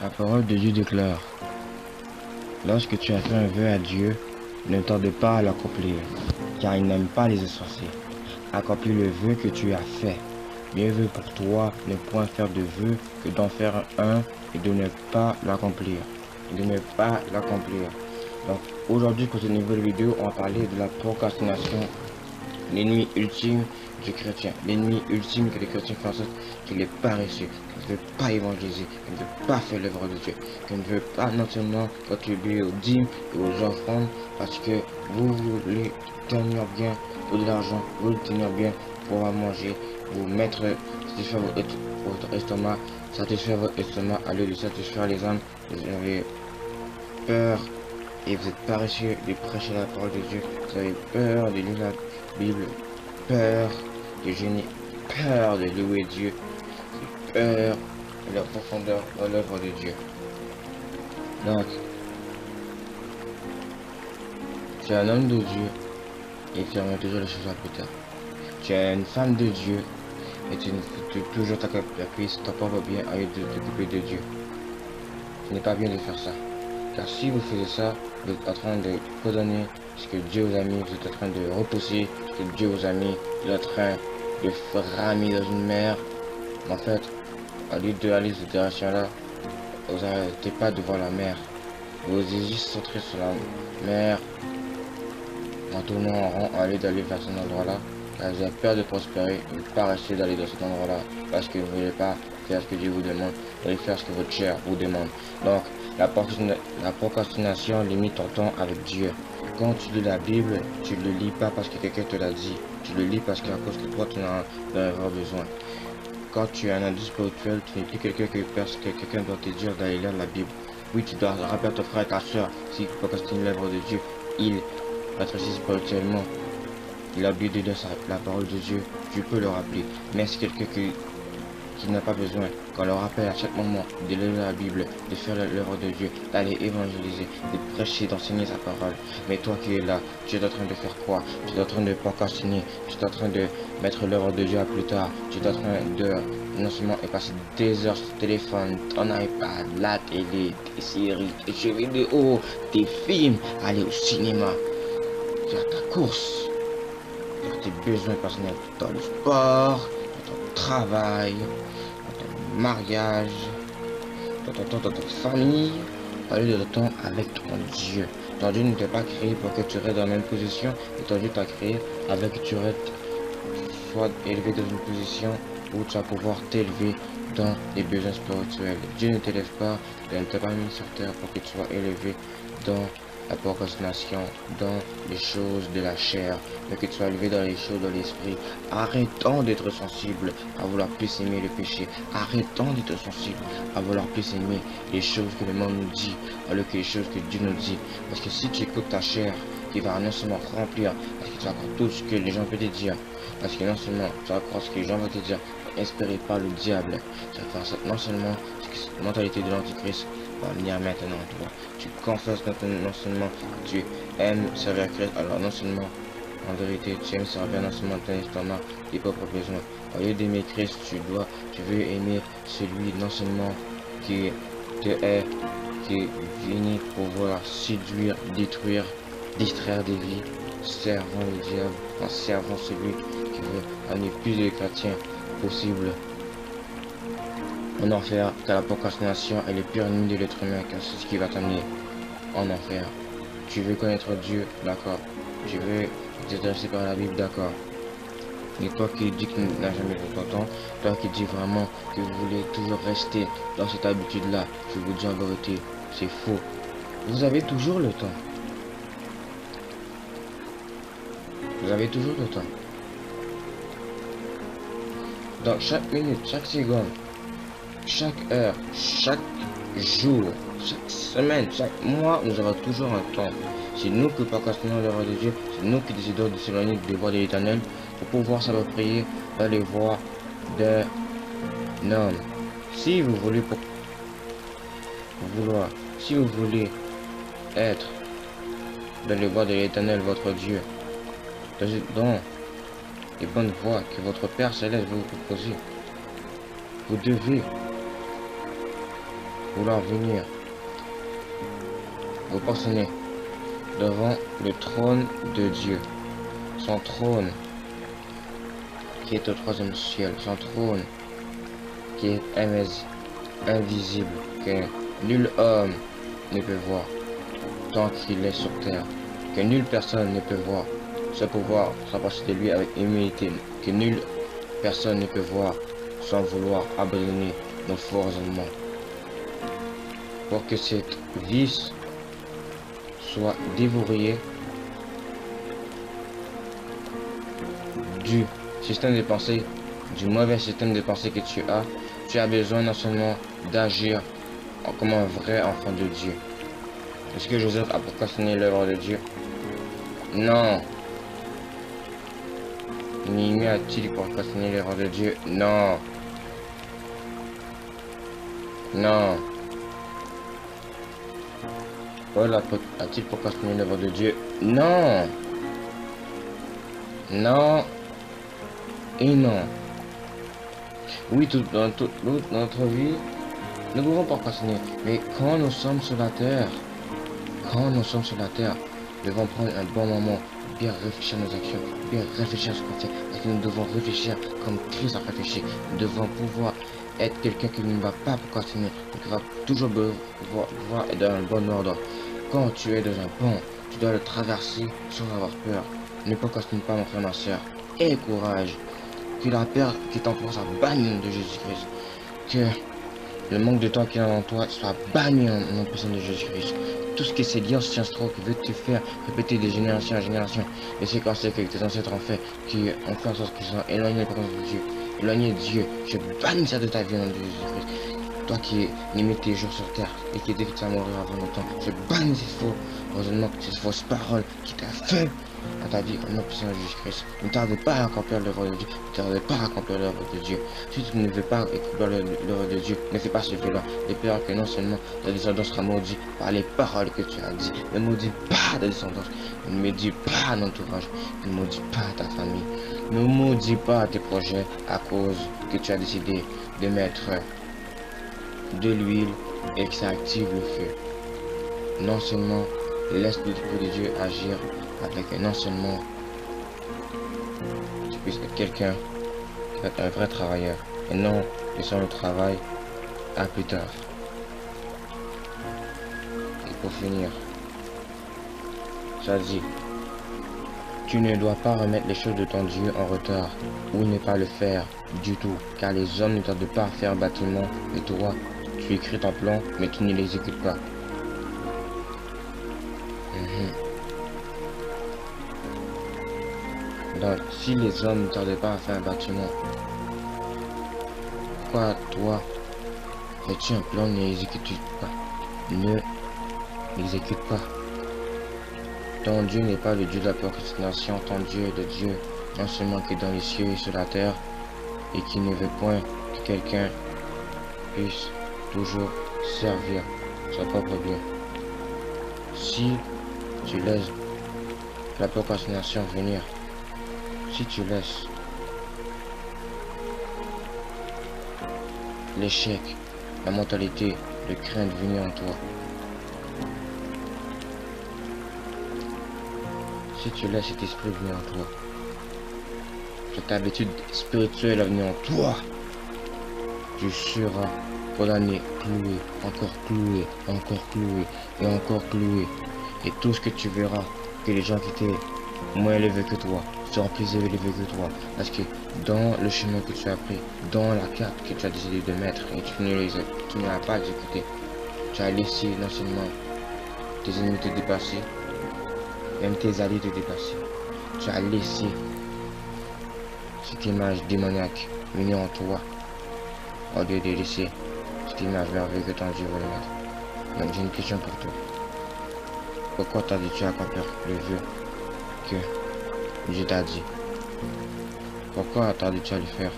La parole de Dieu déclare, lorsque tu as fait un vœu à Dieu, ne tarde pas à l'accomplir, car il n'aime pas les insensés. Accomplis le vœu que tu as fait. Mieux vaut pour toi ne point faire de vœu que d'en faire un et de ne pas l'accomplir. Donc aujourd'hui pour cette nouvelle vidéo, on va parler de la procrastination, l'ennemi ultime du chrétien, l'ennemi ultime que les chrétiens font en sorte qu'il est paresseux, qu'il ne veut pas évangéliser, qu'il ne veut pas faire l'œuvre de Dieu, qu'il ne veut pas non seulement contribuer aux dîmes et aux offrandes parce que vous voulez tenir bien pour de l'argent, vous voulez tenir bien pour pouvoir manger, vous mettre, satisfaire votre estomac, satisfaire votre estomac à lieu de satisfaire les âmes. Vous avez peur et vous êtes paresseux de prêcher la parole de Dieu, vous avez peur de lire la Bible, peur de jeûner, peur de louer Dieu, peur de la profondeur de l'œuvre de Dieu. Donc, tu es un homme de Dieu et tu remets toujours les choses à plus tard. Tu es une femme de Dieu et tu toujours t'accomplir ton propre bien à lieu de t'occuper de Dieu. Ce n'est pas bien de faire ça. Car si vous faites ça, vous êtes en train de condamner ce que Dieu vous a mis, vous êtes en train de repousser ce que Dieu vous a mis, vous êtes en train de ramer dans une mer. En fait, au lieu d'aller cette direction-là, vous n'arrêtez pas de voir la mer. Vous êtes juste centré sur la mer, en tournant en rond, au lieu d'aller vers cet endroit-là, car vous avez peur de prospérer, et ne pas rester d'aller dans cet endroit-là, parce que vous ne voulez pas faire ce que Dieu vous demande, vous voulez faire ce que votre chair vous demande. Donc, la procrastination limite ton temps avec Dieu. Quand tu lis la Bible, tu ne le lis pas parce que quelqu'un te l'a dit. Tu le lis parce qu'à cause que toi, tu en as avoir besoin. Quand tu es un adulte spirituel, tu n'es plus quelqu'un parce que quelqu'un doit te dire d'aller lire la Bible. Oui, tu dois rappeler à ton frère et ta soeur, si tu procrastines l'œuvre de Dieu, il va être assis spirituellement. Il a oublié de lire la parole de Dieu, tu peux le rappeler. Mais c'est quelqu'un qui n'a pas besoin qu'on leur rappelle à chaque moment de lire la Bible, de faire l'œuvre de Dieu, d'aller évangéliser, de prêcher, d'enseigner sa parole. Mais toi qui es là, tu es en train de faire quoi? Tu es en train de procrastiner, tu es en train de mettre l'œuvre de Dieu à plus tard, tu es en train de non seulement passer des heures sur le téléphone, ton iPad, la télé, tes séries, tes jeux vidéo, tes films, aller au cinéma, faire ta course, faire tes besoins personnels dans le sport, dans ton travail, mariage, dans ta famille, parler de ton temps avec ton Dieu. Ton Dieu ne t'a pas créé pour que tu restes dans la même position, et ton Dieu t'a créé avec que tu sois élevé dans une position où tu vas pouvoir t'élever dans les besoins spirituels. Dieu ne t'élève pas, il ne t'a pas mis sur terre pour que tu sois élevé dans la procrastination, dans les choses de la chair, mais que tu sois élevé dans les choses de l'esprit. Arrêtons d'être sensibles à vouloir plus aimer le péché. Arrêtons d'être sensibles à vouloir plus aimer les choses que le monde nous dit, alors que les choses que Dieu nous dit. Parce que si tu écoutes ta chair, qui va non seulement remplir, parce que tu vas croire tout ce que les gens peuvent te dire, parce que non seulement tu vas croire ce que les gens vont te dire, inspiré par le diable, tu vas faire ça non seulement cette mentalité de l'antichrist va venir maintenant en toi. Tu confesses non seulement que tu aimes servir Christ, alors non seulement en vérité tu aimes servir non seulement ton estomac, tes propres besoins. Au lieu d'aimer Christ, tu veux aimer celui non seulement qui te hait, qui est venu pour vouloir séduire, détruire, distraire des vies, servant le diable, en servant celui qui veut amener plus de chrétiens possible en enfer, car la procrastination est le pire ennemi de l'être humain, car c'est ce qui va t'amener en enfer. Tu veux connaître Dieu, d'accord. Tu veux t'intéresser par la Bible, d'accord. Mais toi qui dis que tu n'as jamais vu ton temps, toi qui dis vraiment que vous voulez toujours rester dans cette habitude-là, je vous dis en vérité, c'est faux. Vous avez toujours le temps. Vous avez toujours le temps. Dans chaque minute, chaque seconde, chaque heure, chaque jour, chaque semaine, chaque mois, nous aurons toujours un temps. C'est nous qui procrastinons l'œuvre de Dieu, c'est nous qui décidons de s'éloigner des voies de l'Éternel pour pouvoir s'approprier dans les voies d'un homme. Si vous voulez si vous voulez être dans les voies de l'Éternel, votre Dieu, dans les bonnes voies que votre Père Céleste vous proposer, vous devez vouloir venir vous prosterner devant le trône de Dieu, son trône qui est au troisième ciel, son trône qui est invisible, que nul homme ne peut voir tant qu'il est sur terre, que nulle personne ne peut voir. Ce pouvoir s'approche de lui avec humilité, que nulle personne ne peut voir sans vouloir abandonner nos faux raisonnements. Pour que cette vice soit dévorée du système de pensée, du mauvais système de pensée que tu as besoin non seulement d'agir comme un vrai enfant de Dieu. Est-ce que Joseph a procrastiné l'œuvre de Dieu? Non. Néhémie a-t-il procrastiné l'œuvre de Dieu? Non. Non. Paul a-t-il procrastiné l'œuvre de Dieu? Non. Non. Et non. Oui, dans toute notre vie, nous pouvons procrastiner. Mais quand nous sommes sur la terre, nous devons prendre un bon moment, bien réfléchir à nos actions, bien réfléchir à ce qu'on fait, parce que nous devons réfléchir comme Christ a réfléchi. Nous devons pouvoir être quelqu'un qui ne va pas procrastiner, mais qui va toujours pouvoir être dans le bon ordre. Quand tu es dans un pont, tu dois le traverser sans avoir peur. Ne procrastine pas, mon frère, ma soeur. Aie courage. Que la peur qui t'entoure soit bannie de Jésus-Christ. Que le manque de temps qui est en toi soit banni en personne de Jésus-Christ. Tout ce que c'est lié ancien stroke veut te faire répéter de génération en génération les séquences que tes ancêtres ont fait, qui ont fait en sorte qu'ils sont éloignés de la présence de Dieu. Éloignés de Dieu. Je bannis ça de ta vie en nom de Jésus-Christ. Toi qui limite tes jours sur terre et qui dis que tu vas mourir avant longtemps, je bannis ces faux raisonnements, ces fausses paroles qui t'a fait à ta vie au nom de Jésus-Christ. Ne tarde pas à accomplir l'œuvre de Dieu. Ne tarde pas à accomplir l'œuvre de Dieu. Si tu ne veux pas accomplir l'œuvre de Dieu, ne fais pas ce fait-là. De peur que non seulement ta descendance sera maudite par les paroles que tu as dit. Ne maudis pas ta descendance. Ne maudis pas ton entourage. Ne maudis pas ta famille. Ne maudis pas tes projets à cause que tu as décidé de mettre de l'huile et que ça active le feu. Non seulement laisse l'Esprit de Dieu agir avec non seulement tu puisses être quelqu'un qui va être un vrai travailleur et non laissant le travail à plus tard. Et pour finir, ça dit, tu ne dois pas remettre les choses de ton Dieu en retard ou ne pas le faire du tout, car les hommes ne tardent pas à faire un bâtiment et toi, tu écris ton plan mais tu ne l'exécutes pas. Donc, si les hommes ne tardaient pas à faire un bâtiment, pourquoi toi, fais-tu un plan, ne l'exécutes pas? Ne l'exécute pas. Ton Dieu n'est pas le Dieu de la procrastination, ton Dieu est le Dieu non seulement qui est dans les cieux et sur la terre, et qui ne veut point que quelqu'un puisse toujours servir son propre bien. Si tu laisses la procrastination venir, si tu laisses l'échec, la mentalité de crainte venir en toi, si tu laisses cet esprit venir en toi, cette habitude spirituelle à venir en toi, tu seras condamné, cloué, encore cloué, encore cloué et encore cloué. Et tout ce que tu verras, que les gens qui étaient moins élevés que toi seront plus élevés que toi. Parce que dans le chemin que tu as pris, dans la carte que tu as décidé de mettre et tu ne l'as pas exécuté, tu as laissé non seulement tes ennemis te dépasser, même tes alliés te dépasser. Tu as laissé cette image démoniaque venir en toi au lieu de laisser cette image merveilleuse que ton Dieu veut mettre. Donc j'ai une question pour toi. Pourquoi tardes-tu à accomplir le vœu que Dieu t'a dit? Pourquoi tardes-tu à le faire?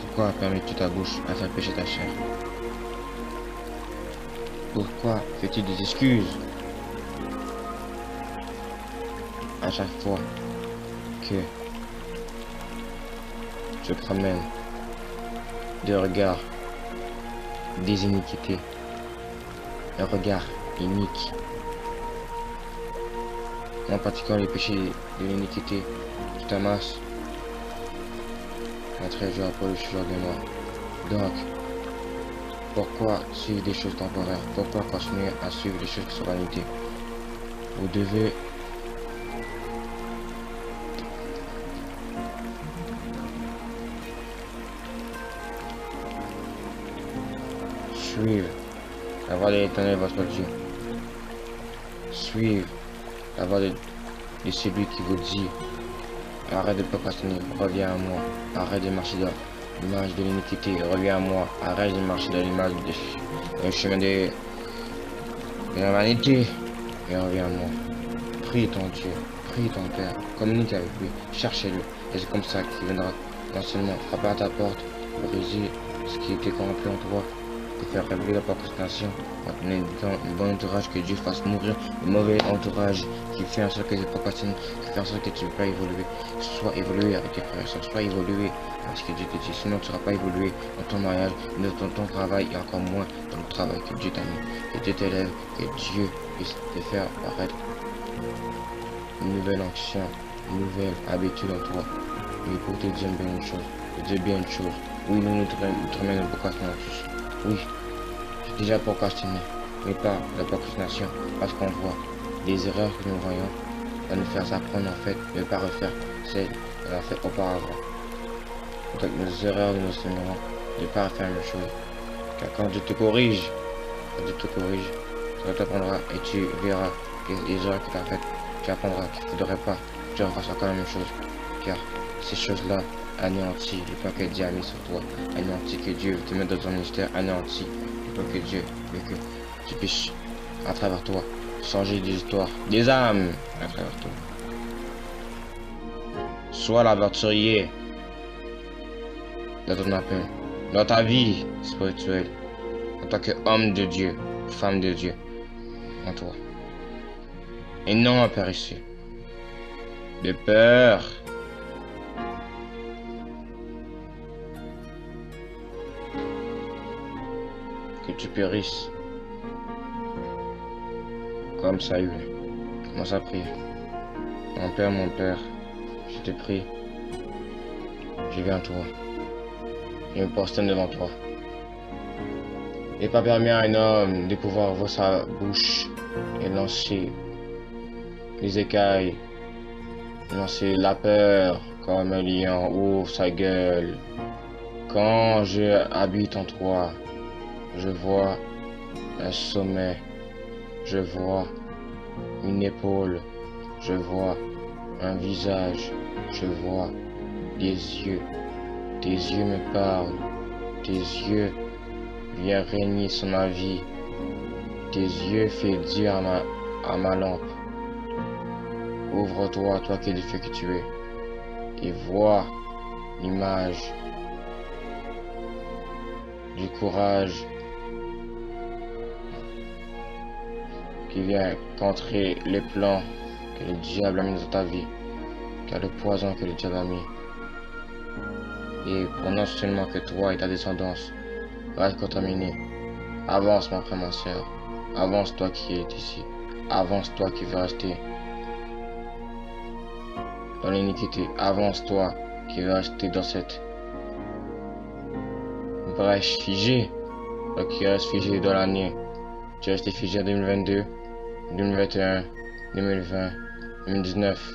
Pourquoi permets-tu ta bouche à faire pécher ta chair? Pourquoi fais-tu des excuses à chaque fois que tu promènes de regard des iniquités. Un regard inique. En pratiquant les péchés de l'iniquité, tu t'amasses un trésor pour le jour de mort. Donc, pourquoi suivre des choses temporaires? Pourquoi continuer à suivre des choses qui sont vanité? Vous devez suivre la voie de l'Éternel votre Dieu. Suivre la voie de celui qui vous dit arrête de procrastiner, reviens à moi, arrête de marcher dans l'image de l'iniquité, reviens à moi, arrête de marcher dans l'image le chemin de la vanité et reviens à moi. Prie ton Dieu, prie ton Père, communique avec lui, cherchez-le, et c'est comme ça qu'il viendra non seulement frapper à ta porte, briser ce qui était corrompu en toi, te faire révéler la procrastination, donner un bon entourage, que Dieu fasse mourir le mauvais entourage qui fait en sorte que tu procrastines, qui fait en sorte que tu ne peux pas évoluer. Soit évoluer avec tes frères et sœurs, soit évoluer avec ce que Dieu te dit, sinon tu ne seras pas évolué dans ton mariage, dans ton travail et encore moins dans le travail que Dieu t'a mis. Que Dieu t'élève, que Dieu puisse te faire paraître une nouvelle action, une nouvelle habitude en toi. Et pour te dire bien une chose, te dire bien une chose, oui, nous traînons de procrastination tous. Oui, j'ai déjà procrastiné, mais pas la procrastination, parce qu'on voit les erreurs que nous voyons, va nous faire apprendre en fait, ne pas refaire celles qu'on a fait auparavant. Donc nos erreurs de nos semaines, ne pas refaire la même chose. Car quand Dieu te corrige, ça t'apprendra et tu verras que les erreurs que tu as faites, tu apprendras qu'il ne faudrait pas que tu refasses encore la même chose. Car ces choses-là anéantit le plan que Dieu a mis sur toi, anéantit que Dieu veut te mettre dans ton ministère, anéantit le plan que Dieu veut que tu puisses à travers toi changer des histoires, des âmes à travers toi. Sois l'aventurier dans ton appel, dans ta vie spirituelle, en tant qu'homme de Dieu, femme de Dieu, en toi. Et non paresseux, de peur. Que tu périsses comme Saül. Commence à prier. Mon Père, je te prie, je viens à toi. Je me prosterne devant toi. Et pas permis à un homme de pouvoir ouvrir sa bouche et lancer les écailles, lancer la peur comme un lion ouvre sa gueule. Quand je habite en toi, je vois un sommet, je vois une épaule, je vois un visage, je vois des yeux. Tes yeux me parlent, tes yeux viennent régner sur ma vie, tes yeux font dire à ma lampe, ouvre-toi, toi qui es le feu que tu es, et vois l'image du courage qui vient contrer les plans que le diable a mis dans ta vie, car le poison que le diable a mis. Et pour non seulement que toi et ta descendance restent contaminés, avance mon frère, ma soeur, avance toi qui es ici, avance toi qui veux rester dans l'iniquité, avance toi qui veux rester dans cette brèche figée, toi qui reste figé dans l'année, tu es resté figé en 2022, 2021, 2020, 2019,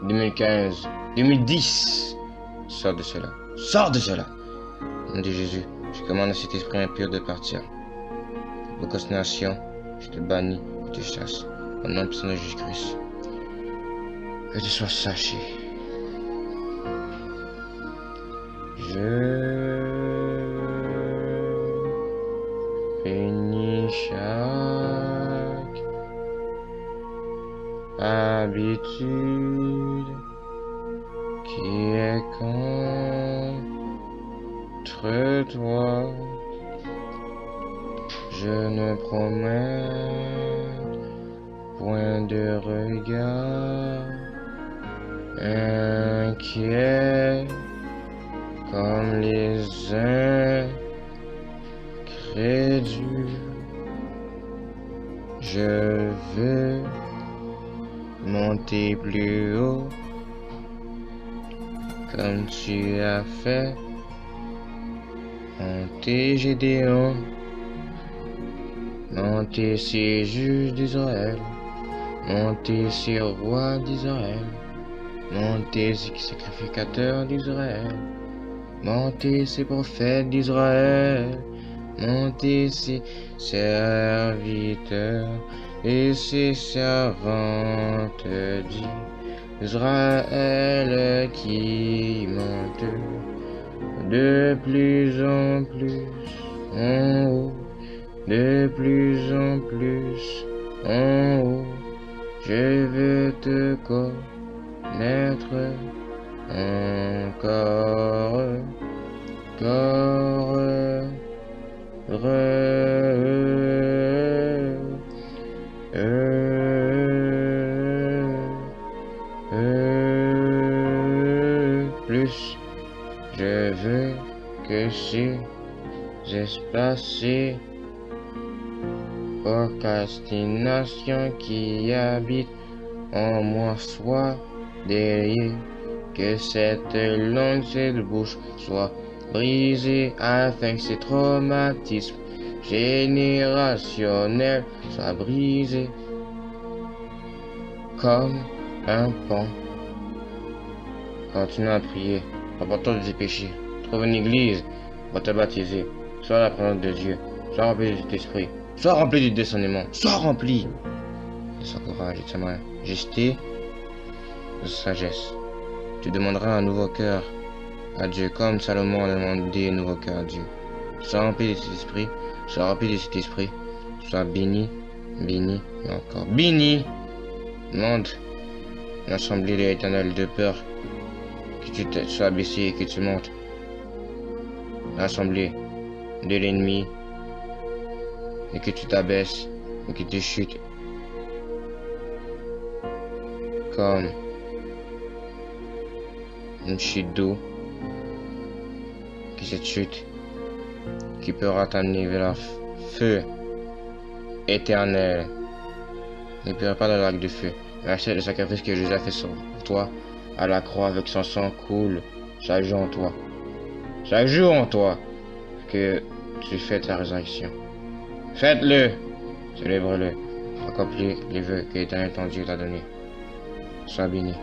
2015, 2010. Sors de cela. Sors de cela. Au nom de Jésus, je commande à cet esprit impur de partir. Procrastination, je te bannis, je te chasse. Au nom de Jésus-Christ. Que tu sois saché. Je bénis chaque habitude qui est contre toi. Je ne promets point de regard inquiet comme les incrédules. Je veux monter plus haut, comme tu as fait, monter Gédéon, monter ces juges d'Israël, monter ces rois d'Israël, monter ces sacrificateurs d'Israël, monter ces prophètes d'Israël, monter ces serviteurs et ces servantes d'Israël qui montent de plus en plus en haut, de plus en plus en haut. Je veux te connaître encore, plus. Je veux que ces espacés procrastination qui habitent en moi soient déliés, que cette langue, cette bouche soit brisée afin que ces traumatismes générationnels soient brisés comme un pont. Continue à prier, rapporte-toi de tes péchés, trouve une église, va te baptiser, sois la présence de Dieu, sois rempli de cet esprit, sois rempli du discernement, sois rempli de son courage et de sa majesté, de sa sagesse. Tu demanderas un nouveau cœur à Dieu, comme Salomon a demandé un nouveau cœur à Dieu. Sois rempli de cet esprit, sois rempli de cet esprit, sois béni, béni et encore béni. Demande l'assemblée de l'Éternel de peur que tu te sois baissé et que tu montes. L'assemblée de l'ennemi et que tu t'abaisses et que tu chutes comme une chute d'eau, que cette chute qui pourra t'amener vers le feu éternel. Ne pleure pas dans le lac de feu. Merci le sacrifice que Jésus a fait sur toi à la croix avec son sang coule chaque jour en toi. Chaque jour en toi que tu fais ta résurrection. Faites-le, célèbre-le, accomplis les vœux que l'Éternel ton Dieu t'a donné. Sois béni.